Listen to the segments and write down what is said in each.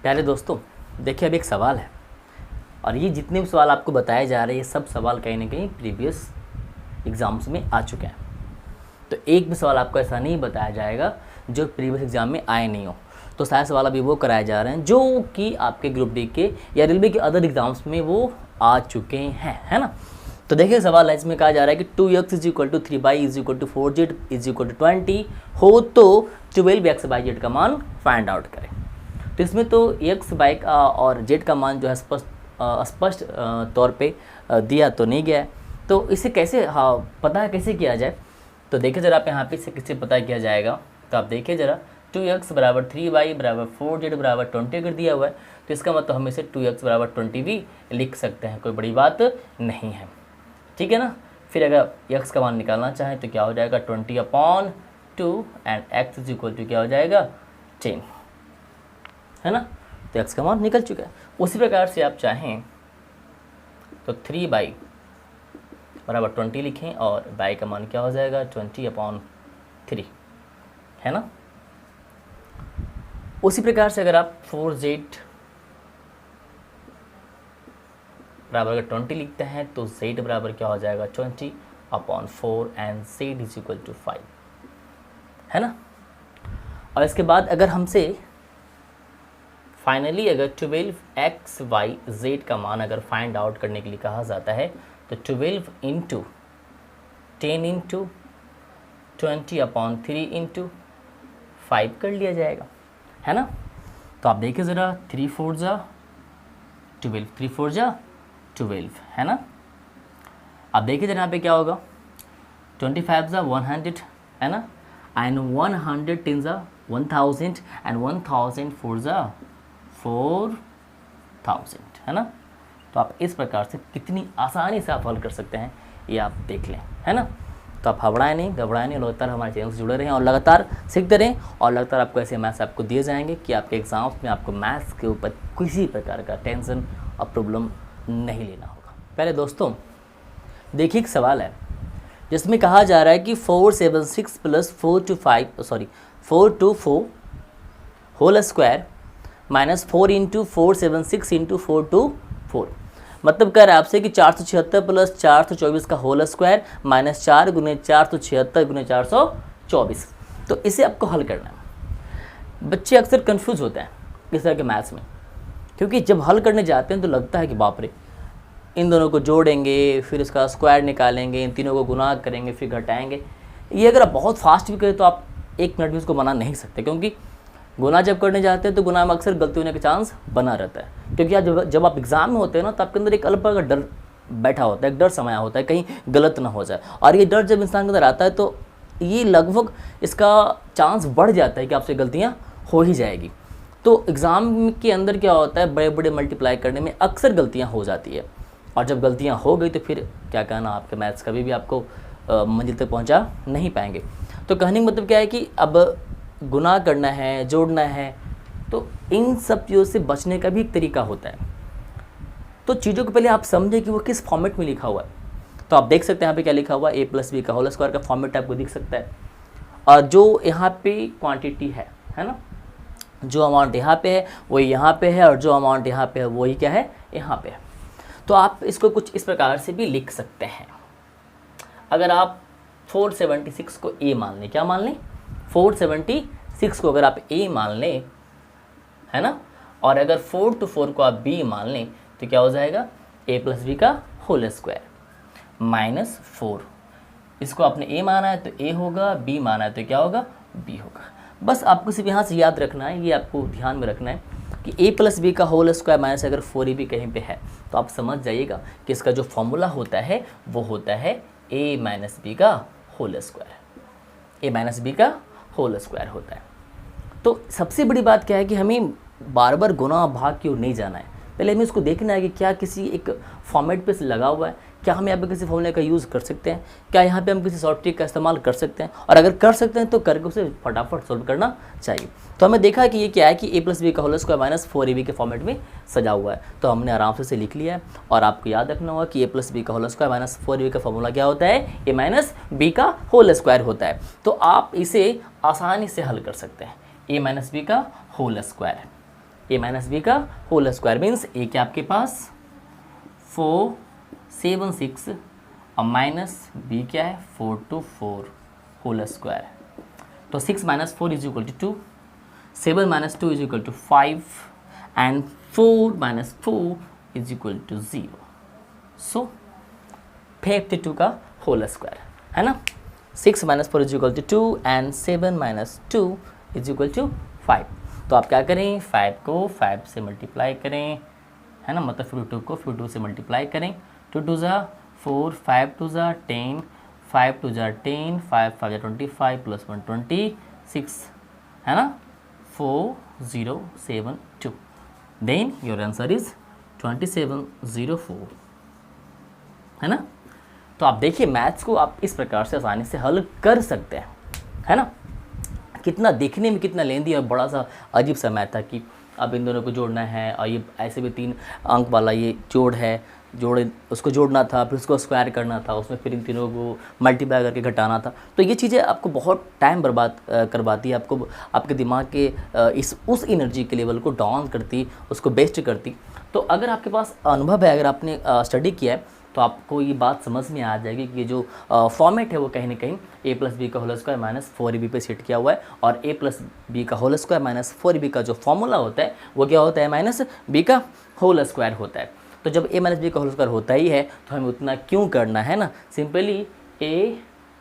प्यारे दोस्तों, देखिए अभी एक सवाल है और ये जितने भी सवाल आपको बताए जा रहे हैं ये सब सवाल कहीं ना कहीं प्रीवियस एग्ज़ाम्स में आ चुके हैं। तो एक भी सवाल आपको ऐसा नहीं बताया जाएगा जो प्रीवियस एग्ज़ाम में आए नहीं हो। तो सारे सवाल अभी वो कराए जा रहे हैं जो कि आपके ग्रुप डी के या रेलवे के अदर एग्ज़ाम्स में वो आ चुके हैं, है ना। तो देखिए सवाल है, इसमें कहा जा रहा है कि 2x is equal to 3y is equal to 4z is equal to 20 हो तो 12x बाई जेड का मान फाइंड आउट करें। तो इसमें तो x बाई का और z का मान जो है स्पष्ट तौर पे दिया तो नहीं गया है। तो इसे कैसे पता कैसे किया जाए, तो देखिए ज़रा आप यहाँ पे इसे किससे पता किया जाएगा। तो आप देखिए ज़रा 2x बराबर 3y बराबर 4z बराबर 20 अगर दिया हुआ है तो इसका मतलब हम इसे 2x बराबर 20 भी लिख सकते हैं, कोई बड़ी बात नहीं है, ठीक है ना। फिर अगर x का मान निकालना चाहें तो क्या हो जाएगा 20/2 and x is equal to क्या हो जाएगा 10, है ना। तो x का मान निकल चुका है। उसी प्रकार से आप चाहें तो 3y बराबर 20 लिखें और y का मान क्या हो जाएगा 20/3, है ना। उसी प्रकार से अगर आप 4z बराबर अगर 20 लिखते हैं तो z बराबर क्या हो जाएगा 20/4 एंड z इज इक्वल टू 5, है ना। और इसके बाद अगर हमसे फाइनली अगर 12x y z का मान अगर फाइंड आउट करने के लिए कहा जाता है तो 12 इंटू 10 इंटू 20/3 इंटू 5 कर लिया जाएगा, है ना। तो आप देखिए ज़रा 3 4 जा 12, 3 4 जा 12, है ना। अब देखिए ज़रा यहाँ पे क्या होगा 25 जा 100, है ना, एंड 110 जा 1000 एंड 1004 जा 4000, है ना। तो आप इस प्रकार से कितनी आसानी से आप हल कर सकते हैं ये आप देख लें, है ना। तो आप घबराएं नहीं, लगातार हमारे चैनल से जुड़े रहें और लगातार सीखते रहें और लगातार आपको ऐसे मैथ्स आपको दिए जाएंगे कि आपके एग्ज़ाम्स में आपको मैथ्स के ऊपर किसी प्रकार का टेंशन और प्रॉब्लम नहीं लेना होगा। पहले दोस्तों देखिए एक सवाल है जिसमें कहा जा रहा है कि 476 plus 4 to 4 whole square minus 4 into 476 into 4 to 4, मतलब कह रहा है आपसे कि 476 प्लस 424 का होल स्क्वायर माइनस 4 गुने 476 गुने 424। तो इसे आपको हल करना है। बच्चे अक्सर कंफ्यूज होते हैं इस तरह के मैथ्स में, क्योंकि जब हल करने जाते हैं तो लगता है कि बाप रे, इन दोनों को जोड़ेंगे फिर इसका स्क्वायर निकालेंगे, इन तीनों को गुना करेंगे फिर घटाएंगे। ये अगर आप बहुत फास्ट भी करें तो आप 1 मिनट भी उसको बना नहीं सकते, क्योंकि गुना जब करने जाते हैं तो गुना में अक्सर गलती होने का चांस बना रहता है। क्योंकि आज जब आप एग्ज़ाम में होते हैं ना तो आपके अंदर एक अलग प्रकार का डर बैठा होता है, एक डर समाया होता है कहीं गलत ना हो जाए। और ये डर जब इंसान के अंदर आता है तो ये लगभग इसका चांस बढ़ जाता है कि आपसे गलतियाँ हो ही जाएगी। तो एग्ज़ाम के अंदर क्या होता है, बड़े बड़े मल्टीप्लाई करने में अक्सर गलतियाँ हो जाती है और जब गलतियाँ हो गई तो फिर क्या कहना, आपके मैथ्स कभी भी आपको मंजिल तक पहुँचा नहीं पाएंगे। तो कहने का मतलब क्या है कि अब गुना करना है, जोड़ना है, तो इन सब चीज़ों से बचने का भी एक तरीका होता है। तो चीज़ों को पहले आप समझें कि वो किस फॉर्मेट में लिखा हुआ है। तो आप देख सकते हैं यहाँ पे क्या लिखा हुआ है, a प्लस बी का होल स्क्वायर का फॉर्मेट आपको दिख सकता है। और जो यहाँ पे क्वांटिटी है ना, जो अमाउंट यहाँ पे है वही यहाँ पे है और जो अमाउंट यहाँ पे है वही क्या है यहाँ पे है। तो आप इसको कुछ इस प्रकार से भी लिख सकते हैं। अगर आप 476 को a मान लें, क्या मान लें 476 को अगर आप a मान लें, है ना, और अगर 4 to 4 को आप b मान लें तो क्या हो जाएगा a प्लस बी का होल स्क्वायर माइनस 4। इसको आपने a माना है तो a होगा, b माना है तो क्या होगा b होगा। बस आपको सिर्फ यहाँ से याद रखना है, ये आपको ध्यान में रखना है कि a प्लस बी का होल स्क्वायर माइनस अगर 4ab कहीं पे है तो आप समझ जाइएगा कि इसका जो फॉर्मूला होता है वो होता है a माइनस बी का whole square, a minus b का होल स्क्वायर होता है। तो सबसे बड़ी बात क्या है कि हमें बार बार गुना भाग की ओर नहीं जाना है, पहले हमें इसको देखना है कि क्या किसी एक फॉर्मेट पे लगा हुआ है, क्या हम यहाँ पे किसी फॉर्मूले का यूज़ कर सकते हैं, क्या यहाँ पे हम किसी शॉर्ट ट्रिक का इस्तेमाल कर सकते हैं, और अगर कर सकते हैं तो करके उसे फटाफट सोल्व करना चाहिए। तो हमें देखा कि ये क्या है कि a प्लस बी का होल स्क्वायर माइनस 4ab के फॉर्मेट में सजा हुआ है, तो हमने आराम से इसे लिख लिया है। और आपको याद रखना होगा कि a प्लस बी का होल स्क्वायर माइनस 4ab का फॉर्मूला क्या होता है, a माइनस बी का होल स्क्वायर होता है। तो आप इसे आसानी से हल कर सकते हैं, a माइनस बी का होल स्क्वायर, ए माइनस बी का होल स्क्वायर मीन्स ए के आपके पास 4 7 6 और माइनस बी क्या है 4 2 4 होल स्क्वायर। तो 6 minus 4 is equal to 2, 7 minus 2 is equal to 5 and 4 minus 4 is equal to 0। So 52 का होल स्क्वायर है ना। 6 minus 4 is equal to 2 and 7 minus 2 is equal to 5। तो आप क्या करें, 5 को 5 से मल्टीप्लाई करें, है ना, मतलब 52 को 52 से मल्टीप्लाई करें। 2 2 ज़ा 4, 5 2 ज़ा 10, 5 2 ज़ा 10, 5 5 ज़ा 25 प्लस 1 26, है ना, 4072। देन योर आंसर इज 2704, है ना। तो आप देखिए मैथ्स को आप इस प्रकार से आसानी से हल कर सकते हैं, है ना। कितना देखने में कितना लेंदी और बड़ा सा अजीब सा मैथ था कि अब इन दोनों को जोड़ना है और ये ऐसे भी 3 अंक वाला ये जोड़ उसको जोड़ना था, फिर उसको स्क्वायर करना था, उसमें फिर इन तीनों को मल्टीप्लाई करके घटाना था। तो ये चीज़ें आपको बहुत टाइम बर्बाद करवाती है, आपको आपके दिमाग के उस एनर्जी के लेवल को डाउन करती, उसको बेस्ट करती। तो अगर आपके पास अनुभव है, अगर आपने स्टडी किया है, तो आपको ये बात समझ में आ जाएगी कि जो फॉर्मेट है वो कहीं ना कहीं ए प्लस बी का होल स्क्वायर माइनस 4ab पे सेट किया हुआ है, और ए प्लस बी का होल स्क्वायर माइनस 4ab का जो फॉर्मूला होता है वो क्या होता है, माइनस बी का होल स्क्वायर होता है। तो जब ए माइनस बी का होल स्क्वायर होता ही है तो हमें उतना क्यों करना है ना, सिंपली ए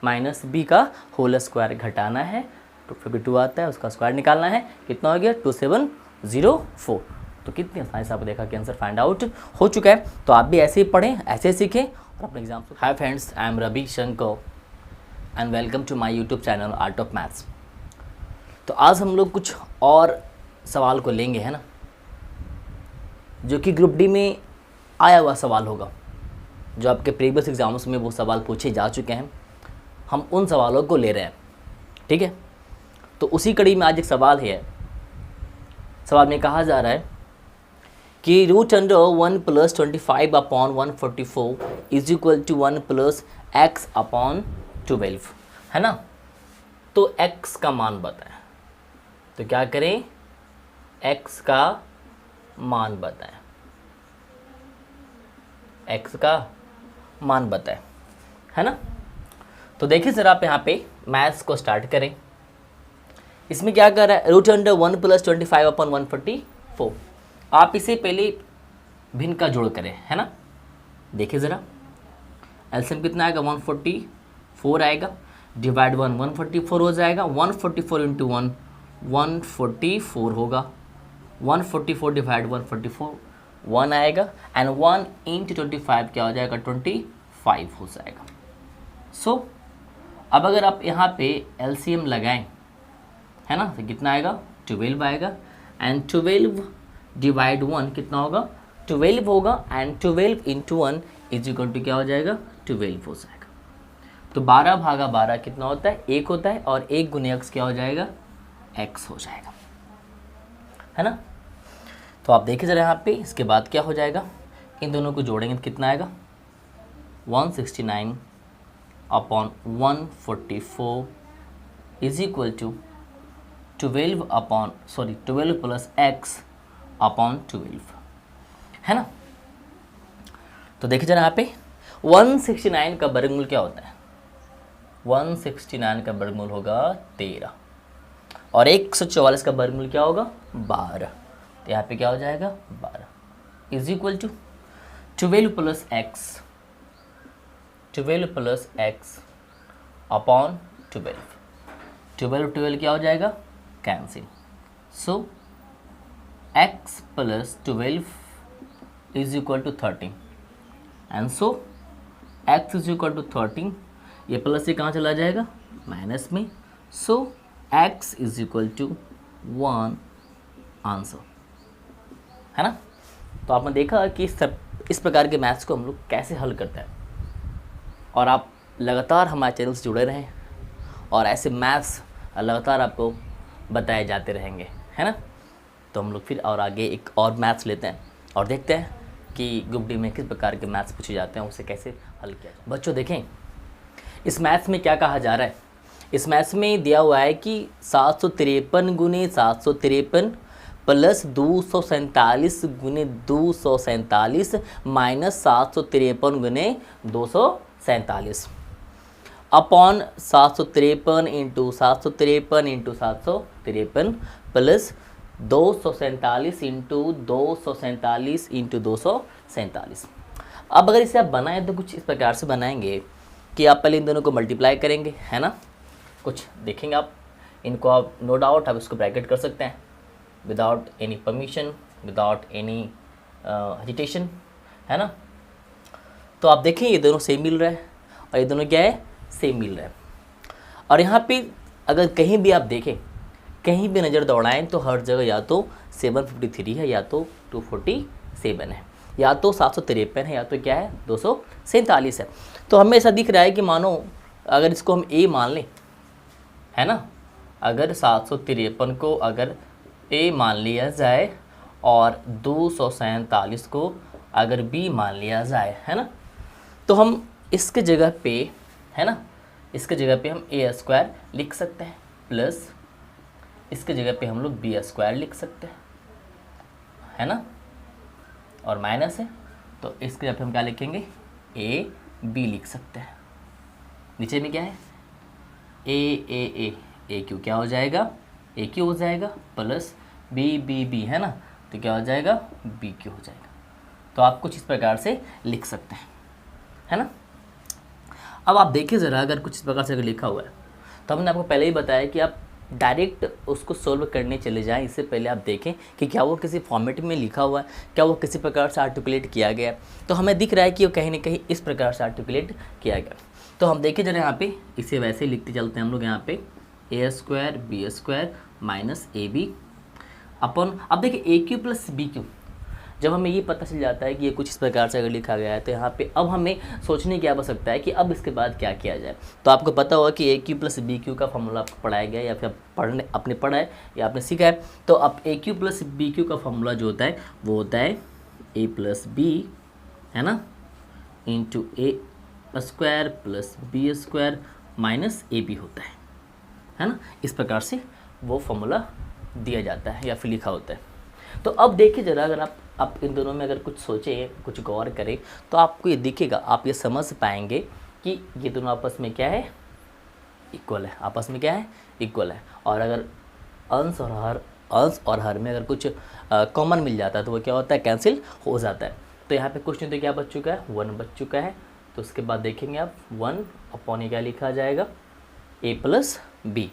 माइनस बी का होल स्क्वायर घटाना है, 252 आता है, उसका स्क्वायर निकालना है, कितना हो गया 2704। तो कितनी आसानी से आपको देखा कि आंसर फाइंड आउट हो चुका है। तो आप भी ऐसे ही पढ़ें, ऐसे ही सीखें और अपने एग्जाम को। Hi friends, I am Ravi Shankar and welcome to my YouTube channel art of maths. तो आज हम लोग कुछ और सवाल को लेंगे, है ना, जो कि ग्रुप डी में आया हुआ सवाल होगा, जो आपके प्रीवियस एग्जाम्स में वो सवाल पूछे जा चुके हैं, हम उन सवालों को ले रहे हैं, ठीक है। तो उसी कड़ी में आज एक सवाल है। सवाल में कहा जा रहा है कि root under 1 plus 25 upon 144 is equal to 1 plus x upon 12, है ना। तो x का मान बताएं, तो क्या करें, x का मान बताएं, x का मान बताएं, है ना। तो देखिए ज़रा आप यहाँ पे मैथ्स को स्टार्ट करें। इसमें क्या कर रहा है, रूट अंडर 1 प्लस 25 अपॉन 144। आप इसे पहले भिन्न का जोड़ करें, है ना। देखिए ज़रा एलसीएम कितना आएगा, 144 आएगा, डिवाइड 1 144 हो जाएगा, 144 इंटू 1 144 होगा, 144 डिवाइड 144 1 आएगा, एंड 1 इंटू 25 क्या हो जाएगा, 25 हो जाएगा। सो अब अगर आप यहाँ पे एलसीएम लगाएं, है ना, तो कितना आएगा, 12 आएगा, एंड 12 डिवाइड 1 कितना होगा, 12 होगा, and 12 into 1 is equal to क्या हो जाएगा, 12 हो जाएगा। तो 12 भागा 12 कितना होता है, 1 होता है, और 1 गुने x क्या हो जाएगा, x हो जाएगा, है ना। तो आप देखिए ज़रा यहाँ पे, इसके बाद क्या हो जाएगा, इन दोनों को जोड़ेंगे तो कितना आएगा, 169 upon 144 is equal to 12 plus x upon 12, है ना। तो देखिए जरा यहाँ पे 169 का वर्गमूल क्या होता है, 169 का वर्गमूल होगा 13, और 144 का वर्गमूल क्या होगा, 12। तो यहाँ पे क्या हो जाएगा, 12 is equal to 12 plus x upon 12 क्या हो जाएगा, cancel. So x plus 12 is equal to 13, and so x is equal to 13, ये प्लस से कहाँ चला जाएगा, माइनस में। So x is equal to 1 answer, है ना। तो आपने देखा कि इस प्रकार के मैथ्स को हम लोग कैसे हल करते हैं, और आप लगातार हमारे चैनल से जुड़े रहें और ऐसे मैथ्स लगातार आपको बताए जाते रहेंगे, है ना। तो हम लोग फिर और आगे एक और मैथ्स लेते हैं और देखते हैं कि ग्रुप डी में किस प्रकार के मैथ्स पूछे जाते हैं, उसे कैसे हल किया जाए। बच्चों देखें, इस मैथ्स में क्या कहा जा रहा है। इस मैथ्स में दिया हुआ है कि 753 गुने 753 प्लस 247 गुने 247 माइनस 753 गुने 247 upon 753 into 753 into 753 plus 247 into 247 into 247। अब अगर इसे आप बनाएं तो कुछ इस प्रकार से बनाएंगे कि आप पहले इन दोनों को मल्टीप्लाई करेंगे, है ना, कुछ देखेंगे आप इनको, आप नो डाउट आप इसको ब्रैकेट कर सकते हैं without any permission, without any hesitation, है ना। तो आप देखें ये दोनों सेम मिल रहा है और ये दोनों क्या है, सेम मिल रहा है। और यहाँ पे अगर कहीं भी आप देखें, कहीं भी नज़र दौड़ाएं तो हर जगह या तो 753 है, या तो 247 है, या तो 753 है, या तो क्या है 247 है। तो हमें ऐसा दिख रहा है कि मानो अगर इसको हम a मान लें, है ना, अगर 753 को अगर a मान लिया जाए और 247 को अगर b मान लिया जाए, है ना, तो हम इसके जगह पे, है ना, इसके जगह पे हम a स्क्वायर लिख सकते हैं प्लस इसके जगह पे हम लोग b स्क्वायर लिख सकते हैं, है ना, और माइनस है तो इसके जगह पे हम क्या लिखेंगे a b लिख सकते हैं। नीचे में क्या है a क्यू क्या हो जाएगा, a क्यू हो जाएगा प्लस b, है ना, तो क्या हो जाएगा b क्यू हो जाएगा। तो आप कुछ इस प्रकार से लिख सकते हैं, है ना। अब आप देखिए ज़रा, अगर कुछ इस प्रकार से अगर लिखा हुआ है तो हमने आपको पहले ही बताया कि आप डायरेक्ट उसको सोल्व करने चले जाएं, इससे पहले आप देखें कि क्या वो किसी फॉर्मेट में लिखा हुआ है, क्या वो किसी प्रकार से आर्टिकुलेट किया गया है। तो हमें दिख रहा है कि वो कहीं ना कहीं इस प्रकार से आर्टिकुलेट किया गया। तो हम देखें जरा यहाँ पे, इसे वैसे ही लिखते चलते हैं हम लोग यहाँ पे a square B square minus A B अपन, अब देखिए a Q plus B Q, जब हमें ये पता चल जाता है कि ये कुछ इस प्रकार से अगर लिखा गया है तो यहाँ पे अब हमें सोचने की आवश्यकता है कि अब इसके बाद क्या किया जाए। तो आपको पता होगा कि a Q plus B cube का फॉर्मूला आपको पढ़ाया गया है, या फिर आपने पढ़ा है या आपने सीखा है। तो अब a Q plus B cube का फॉर्मूला जो होता है वो होता है a प्लस बी, है ना, into a square plus b square minus A b होता है ना। इस प्रकार से वो फॉर्मूला दिया जाता है या फिर लिखा होता है। तो अब देखिए ज़रा, अगर आप इन दोनों में अगर कुछ सोचें, कुछ गौर करें तो आपको ये दिखेगा, आप ये समझ पाएंगे कि ये दोनों आपस में क्या है, इक्वल है, आपस में क्या है, इक्वल है। और अगर अंश और हर में अगर कुछ कॉमन मिल जाता है तो वो क्या होता है, कैंसिल हो जाता है। तो यहाँ पे कुछ नहीं तो क्या बच चुका है, 1 बच चुका है। तो उसके बाद देखेंगे आप 1 अपॉन ये क्या लिखा जाएगा, a प्लस बी।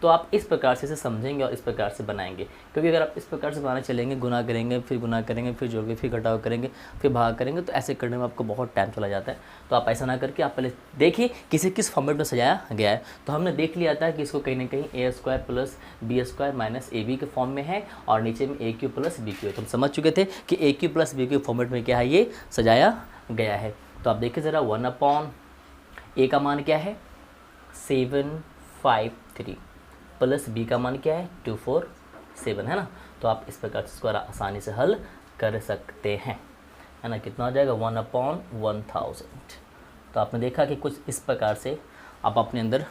तो आप इस प्रकार से इसे समझेंगे और इस प्रकार से बनाएंगे, क्योंकि अगर आप इस प्रकार से बनाने चलेंगे, गुना करेंगे, फिर गुना करेंगे, फिर जोड़ के फिर घटाव करेंगे, फिर भाग करेंगे, तो ऐसे करने में आपको बहुत टाइम चला जाता है। तो आप ऐसा ना करके आप पहले देखिए किस फॉर्मेट में सजाया गया है। तो हमने देख लिया था कि इसको कहीं ना कहीं a square plus b square minus A b के फॉर्म में है और नीचे में a Q plus B cube है। तो हम समझ चुके थे कि a Q plus B cube format में क्या है, ये सजाया गया है। तो आप देखिए ज़रा, 1 अपॉन a का मान क्या है 753 प्लस b का मान क्या है 247, है ना। तो आप इस प्रकार से इसको आसानी से हल कर सकते हैं, है ना। कितना हो जाएगा 1 अपॉन 1000। तो आपने देखा कि कुछ इस प्रकार से आप अपने अंदर,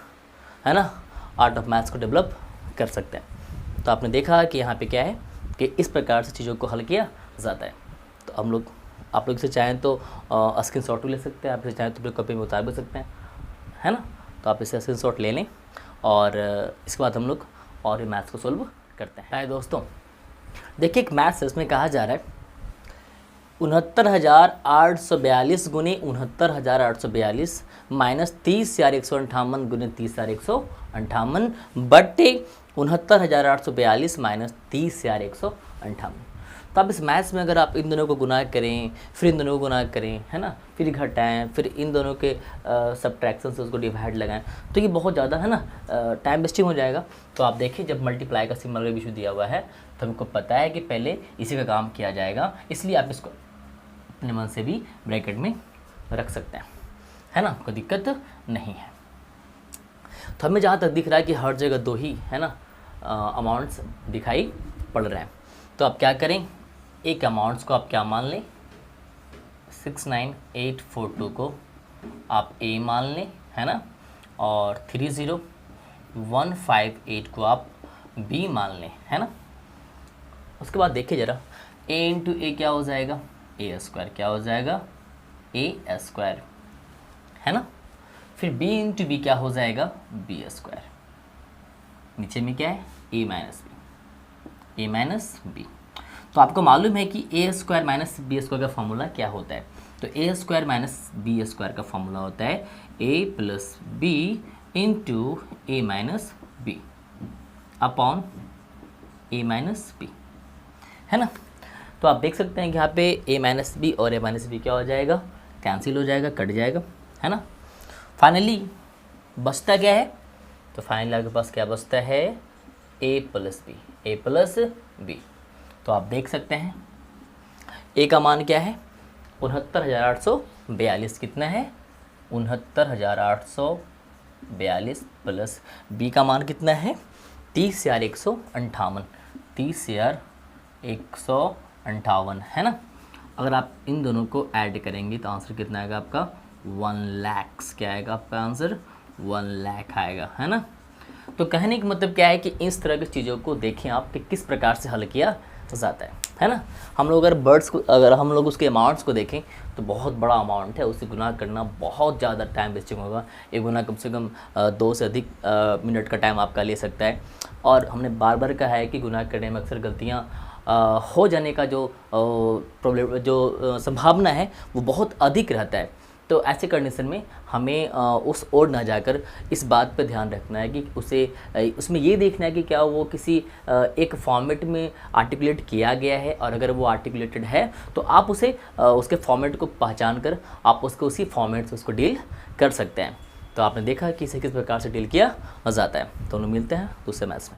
है ना, आर्ट ऑफ मैथ्स को डेवलप कर सकते हैं। तो आपने देखा कि यहाँ पे क्या है कि इस प्रकार से चीज़ों को हल किया जाता है। तो आप लोग इसे चाहें तो स्क्रीन शॉट भी ले सकते हैं, आप इसे चाहें तो अपनी कॉपी में उतार भी सकते हैं, है ना। तो आप इसे स्क्रीन शॉट ले लें और इसके बाद हम लोग और भी मैथ्स को सोल्व करते हैं। हाय दोस्तों, देखिए एक मैथ्स इसमें कहा जा रहा है 69,842 गुने 69,842 माइनस 30,158 गुने 30,158 बटे 69,842 माइनस 30,158। तो आप इस मैथ्स में अगर आप इन दोनों को गुना करें, फिर इन दोनों को गुना करें, है ना, फिर घटाएं, फिर इन दोनों के सब्ट्रैक्शन से उसको डिवाइड लगाएं, तो ये बहुत ज़्यादा, है ना, टाइम वेस्टिंग हो जाएगा। तो आप देखिए जब मल्टीप्लाई का सिंबल का इशू दिया हुआ है तो हमको पता है कि पहले इसी का काम किया जाएगा, इसलिए आप इसको अपने मन से भी ब्रैकेट में रख सकते हैं, है ना, कोई दिक्कत नहीं है। तो हमें जहाँ तक दिख रहा है कि हर जगह दो ही, है ना, अमाउंट्स दिखाई पड़ रहे हैं। तो आप क्या करें, एक अमाउंट्स को आप क्या मान लें, 69842 को आप a मान लें, है ना, और 30158 को आप बी मान लें, है ना। उसके बाद देखिए ज़रा, a इंटू ए क्या हो जाएगा, ए स्क्वायर, क्या हो जाएगा, ए स्क्वायर, है ना। फिर b इंटू बी क्या हो जाएगा, बी स्क्वायर। नीचे में क्या है, a माइनस बी। तो आपको मालूम है कि ए स्क्वायर माइनस बी स्क्वायर का फॉर्मूला क्या होता है। तो ए स्क्वायर माइनस बी स्क्वायर का फॉर्मूला होता है ए प्लस बी इंटू ए माइनस बी अपॉन ए माइनस बी, है ना। तो आप देख सकते हैं कि यहाँ पे ए माइनस बी और ए माइनस बी क्या हो जाएगा, कैंसिल हो जाएगा, कट जाएगा, है ना। फाइनली बचता क्या है, तो फाइनली आपके पास क्या बचता है, ए प्लस बी। तो आप देख सकते हैं ए का मान क्या है, 69,842 कितना है, 69,842 प्लस बी का मान कितना है, 30,158, 30,158, है ना। अगर आप इन दोनों को ऐड करेंगे तो आंसर कितना आएगा आपका, 1 लाख। क्या आएगा आपका आंसर, 1 लाख आएगा, है ना। तो कहने का मतलब क्या है कि इस तरह की चीज़ों को देखें आप कि किस प्रकार से हल किया जाता है ना। हम लोग अगर हम लोग उसके अमाउंट्स को देखें तो बहुत बड़ा अमाउंट है, उसे गुना करना बहुत ज़्यादा टाइम वेस्टिंग होगा। ये गुना कम से कम 2 से अधिक मिनट का टाइम आपका ले सकता है। और हमने बार बार कहा है कि गुना करने में अक्सर गलतियाँ हो जाने का जो प्रॉब्लम जो संभावना है वो बहुत अधिक रहता है। तो ऐसे कंडीशन में हमें उस ओर ना जाकर इस बात पर ध्यान रखना है कि उसमें ये देखना है कि क्या वो किसी एक फॉर्मेट में आर्टिकुलेट किया गया है, और अगर वो आर्टिकुलेटेड है तो आप उसे उसके फॉर्मेट को पहचान कर आप उसको उसी फॉर्मेट से उसको डील कर सकते हैं। तो आपने देखा कि इसे किस प्रकार से डील किया जाता है। तो हम मिलते हैं दूसरे मैच में।